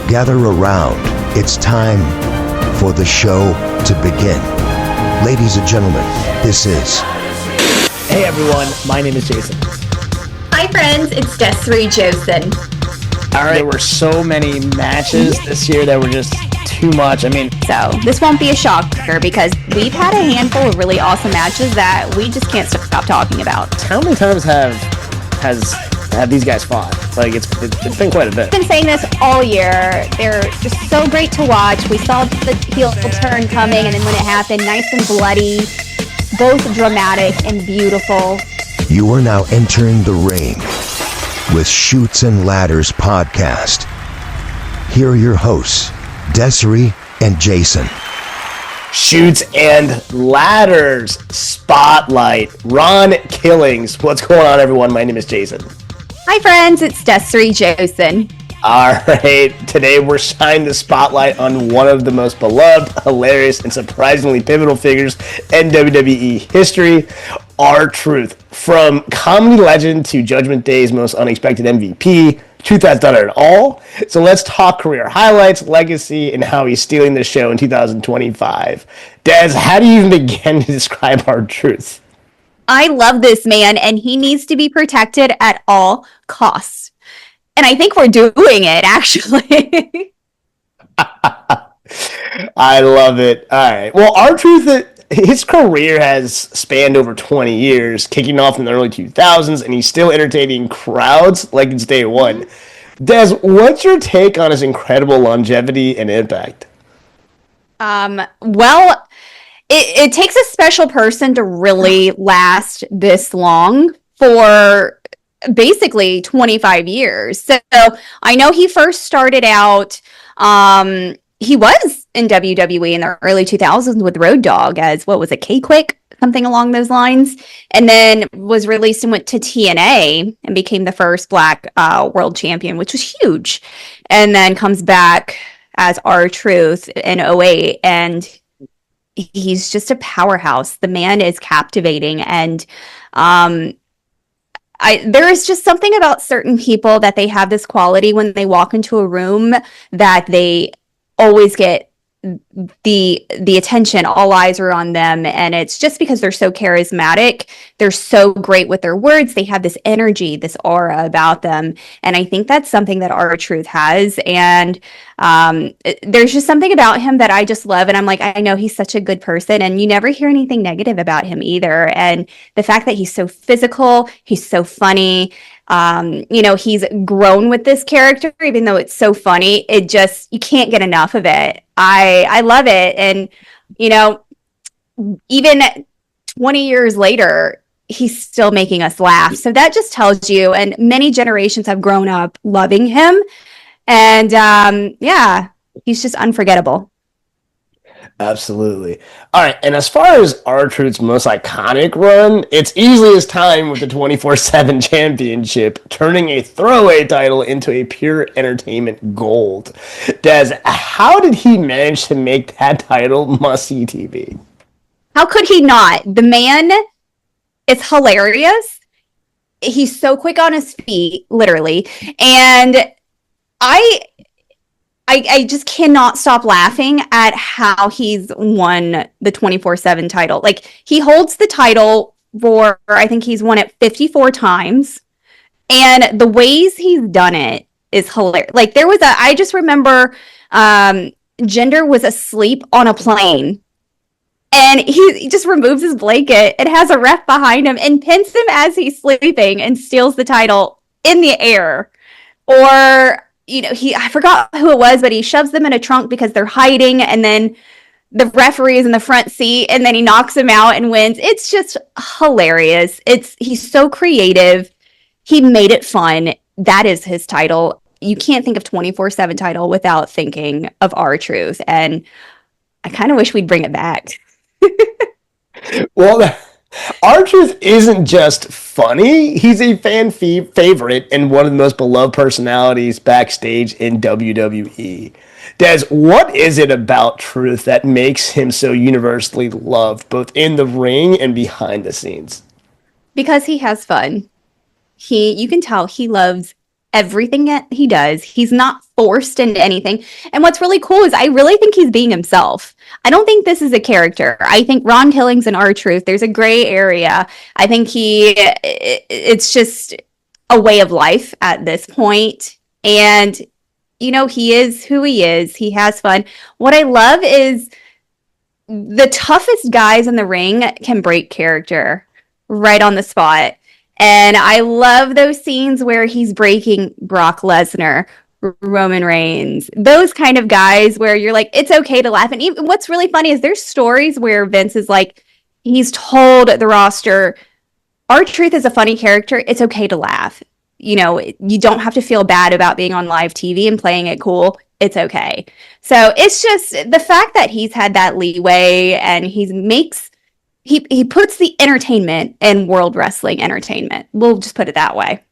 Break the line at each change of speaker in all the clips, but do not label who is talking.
Gather around. It's time for the show to begin. Ladies and gentlemen, this is...
Hey everyone, my name is Jason.
Hi friends, it's Desiree Josen.
All right, there were so many matches this year that were just too much.
So this won't be a shocker because we've had a handful of really awesome matches that we just can't stop talking about.
How many times have these guys fought? Like it's been quite a bit.
I've been saying this all year. They're just so great to watch. We saw the heel turn coming, and then when it happened, nice and bloody, both dramatic and beautiful.
You are now entering the ring with Chutes and Ladders podcast. Here are your hosts, Desiree and Jason.
Chutes and Ladders Spotlight. Ron Killings. What's going on, everyone? My name is Jason.
Hi friends, it's Desiree Josen.
All right, today we're shining the spotlight on one of the most beloved, hilarious, and surprisingly pivotal figures in WWE history, R-Truth. From comedy legend to Judgment Day's most unexpected MVP, Truth has done it all. So let's talk career highlights, legacy, and how he's stealing the show in 2025. Des, how do you even begin to describe R-Truth?
I love this man, and he needs to be protected at all costs. And I think we're doing it, actually.
I love it. All right. Well, R-Truth, his career has spanned over 20 years, kicking off in the early 2000s, and he's still entertaining crowds like it's day one. Des, what's your take on his incredible longevity and impact?
Well, it takes a special person to really last this long for basically 25 years. So I know he first started out, he was in WWE in the early 2000s with Road Dogg as, what was it, K-Quick? Something along those lines. And then was released and went to TNA and became the first Black world champion, which was huge. And then comes back as R-Truth in 2008, and he's just a powerhouse. The man is captivating, and there is just something about certain people that they have this quality when they walk into a room that they always get the attention. All eyes are on them, and it's just because they're so charismatic. They're so great with their words. They have this energy, this aura about them, and I think that's something that R-Truth has. And there's just something about him that I just love, and I'm like, I know he's such a good person, and you never hear anything negative about him either. And the fact that he's so physical, he's so funny. He's grown with this character, even though it's so funny. It just, you can't get enough of it. I love it. And, even 20 years later, he's still making us laugh. So that just tells you, and many generations have grown up loving him. And, he's just unforgettable.
Absolutely. All right, and as far as R-Truth's most iconic run, it's easily his time with the 24/7 championship, turning a throwaway title into a pure entertainment gold. Des, how did he manage to make that title must-see TV?
How could he not? The man is hilarious. He's so quick on his feet, literally. And I just cannot stop laughing at how he's won the 24/7 title. Like, he holds the title for, I think he's won it 54 times. And the ways he's done it is hilarious. Like, I just remember Jinder was asleep on a plane. And he just removes his blanket and has a ref behind him and pins him as he's sleeping and steals the title in the air. Or... I forgot who it was, but he shoves them in a trunk because they're hiding, and then the referee is in the front seat, and then he knocks him out and wins. It's just hilarious. He's so creative. He made it fun. That is his title. You can't think of 24/7 title without thinking of R-Truth, and I kind of wish we'd bring it back.
Well, R-Truth isn't just funny, he's a fan favorite and one of the most beloved personalities backstage in WWE. Des, what is it about Truth that makes him so universally loved, both in the ring and behind the scenes?
Because he has fun. You can tell he loves everything that he does. He's not forced into anything. And what's really cool is I really think he's being himself. I don't think this is a character. I think Ron Killings and R-Truth, there's a gray area. I think it's just a way of life at this point. And, he is who he is. He has fun. What I love is the toughest guys in the ring can break character right on the spot. And I love those scenes where he's breaking Brock Lesnar, Roman Reigns, those kind of guys where you're like, it's okay to laugh. And even what's really funny is there's stories where Vince is like, he's told the roster, R-Truth is a funny character. It's okay to laugh. You don't have to feel bad about being on live TV and playing it cool. It's okay. So it's just the fact that he's had that leeway and he puts the entertainment in world wrestling entertainment. We'll just put it that way.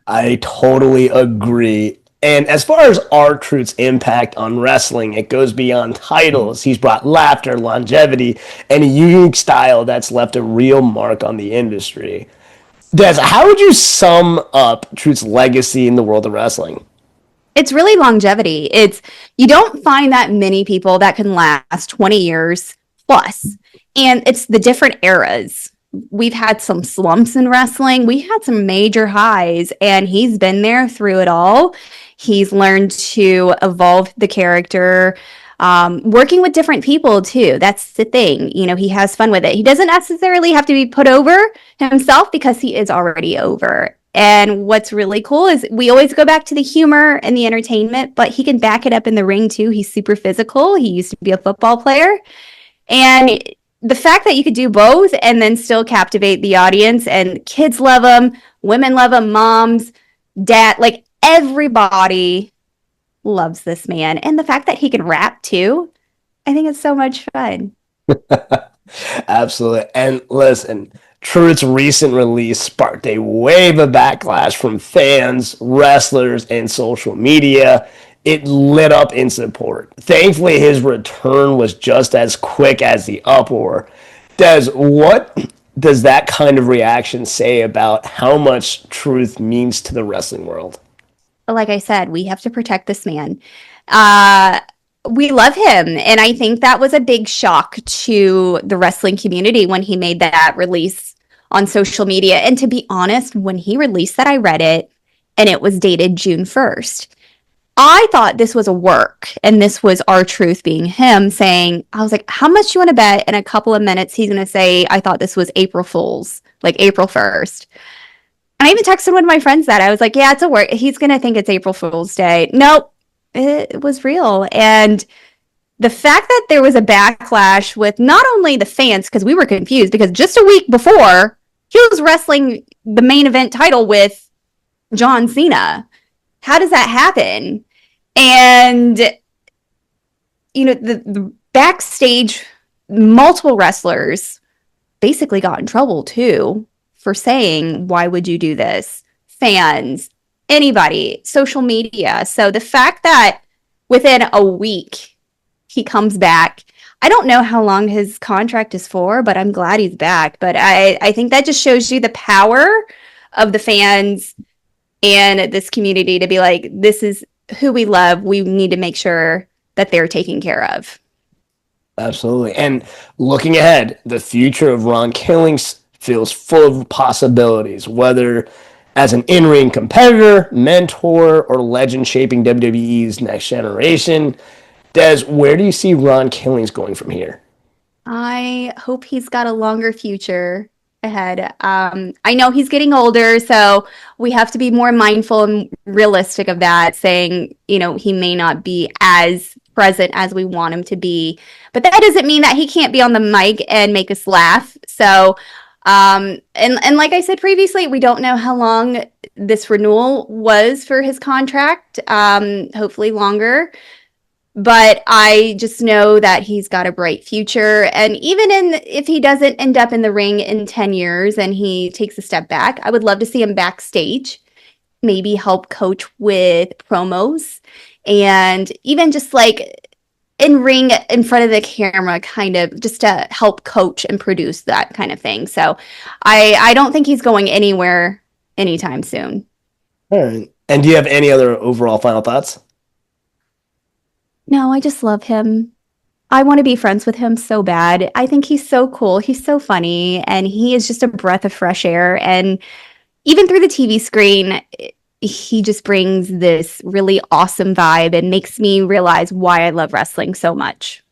I totally agree. And as far as R-Truth's impact on wrestling, it goes beyond titles. He's brought laughter, longevity, and a unique style that's left a real mark on the industry. Des, how would you sum up Truth's legacy in the world of wrestling?
It's really longevity. You don't find that many people that can last 20 years plus. And it's the different eras. We've had some slumps in wrestling. We had some major highs, and he's been there through it all. He's learned to evolve the character, working with different people too. That's the thing. He has fun with it. He doesn't necessarily have to be put over himself because he is already over. And what's really cool is we always go back to the humor and the entertainment, but he can back it up in the ring too. He's super physical. He used to be a football player. And the fact that you could do both and then still captivate the audience, and kids love him, women love him, moms, dad, like everybody loves this man. And the fact that he can rap too, I think it's so much fun.
Absolutely. And listen, Truth's recent release sparked a wave of backlash from fans, wrestlers, and social media. It lit up in support. Thankfully, his return was just as quick as the uproar. What does that kind of reaction say about how much Truth means to the wrestling world?
Like I said, we have to protect this man. We love him. And I think that was a big shock to the wrestling community when he made that release on social media. And to be honest, when he released that, I read it and it was dated June 1st. I thought this was a work, and this was R-Truth being him saying, I was like, how much do you want to bet? In a couple of minutes, he's going to say, I thought this was April Fool's, like April 1st. And I even texted one of my friends that. I was like, yeah, it's a work. He's going to think it's April Fool's Day. Nope, it was real. And the fact that there was a backlash with not only the fans, because we were confused, because just a week before, he was wrestling the main event title with John Cena. How does that happen? And, the backstage, multiple wrestlers basically got in trouble too for saying, why would you do this? Fans, anybody, social media. So the fact that within a week he comes back, I don't know how long his contract is for, but I'm glad he's back. But I think that just shows you the power of the fans and this community to be like, this is who we love. We need to make sure that they're taken care of.
Absolutely. And looking ahead, the future of Ron Killings feels full of possibilities, whether as an in-ring competitor, mentor, or legend shaping WWE's next generation. Des, where do you see Ron Killings going from here?
I hope he's got a longer future ahead. I know he's getting older, so we have to be more mindful and realistic of that, saying, he may not be as present as we want him to be. But that doesn't mean that he can't be on the mic and make us laugh. So, and like I said previously, we don't know how long this renewal was for his contract, hopefully longer. But I just know that he's got a bright future. And even if he doesn't end up in the ring in 10 years and he takes a step back, I would love to see him backstage, maybe help coach with promos, and even just like in ring in front of the camera, kind of just to help coach and produce that kind of thing. So I don't think he's going anywhere anytime soon.
All right. And do you have any other overall final thoughts?
No, I just love him. I want to be friends with him so bad. I think he's so cool. He's so funny, and he is just a breath of fresh air. And even through the TV screen, he just brings this really awesome vibe and makes me realize why I love wrestling so much.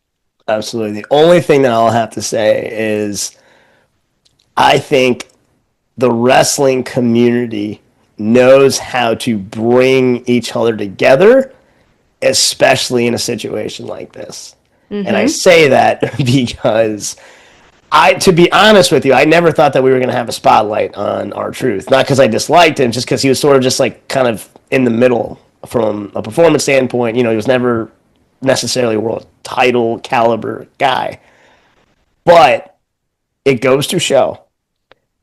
Absolutely. The only thing that I'll have to say is I think the wrestling community knows how to bring each other together, especially in a situation like this. And I say that because to be honest with you, I never thought that we were going to have a spotlight on R-Truth. Not because I disliked him, just because he was sort of just like kind of in the middle from a performance standpoint. You know, he was never necessarily a world title caliber guy. But it goes to show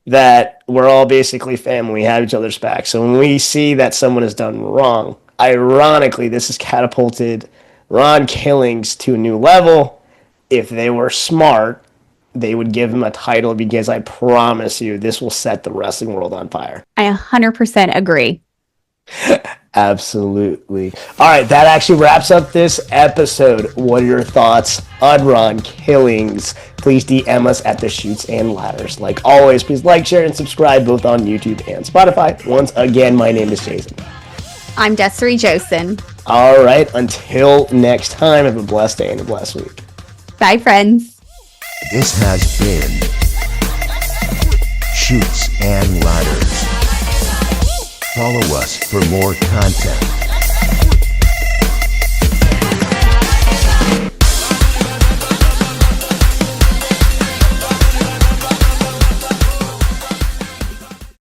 that we're all basically family. We have each other's back. So when we see that someone has done wrong, ironically, this has catapulted Ron Killings to a new level. If they were smart, they would give him a title, because I promise you, this will set the wrestling world on fire.
I 100% agree.
Absolutely. All right, that actually wraps up this episode. What are your thoughts on Ron Killings? Please DM us at the Shoots and Ladders. Like always, please like, share, and subscribe both on YouTube and Spotify. Once again, my name is Jason.
I'm Desiree Josen.
All right, until next time, have a blessed day and a blessed week.
Bye, friends.
This has been Shoots and Ladders. Follow us for more content.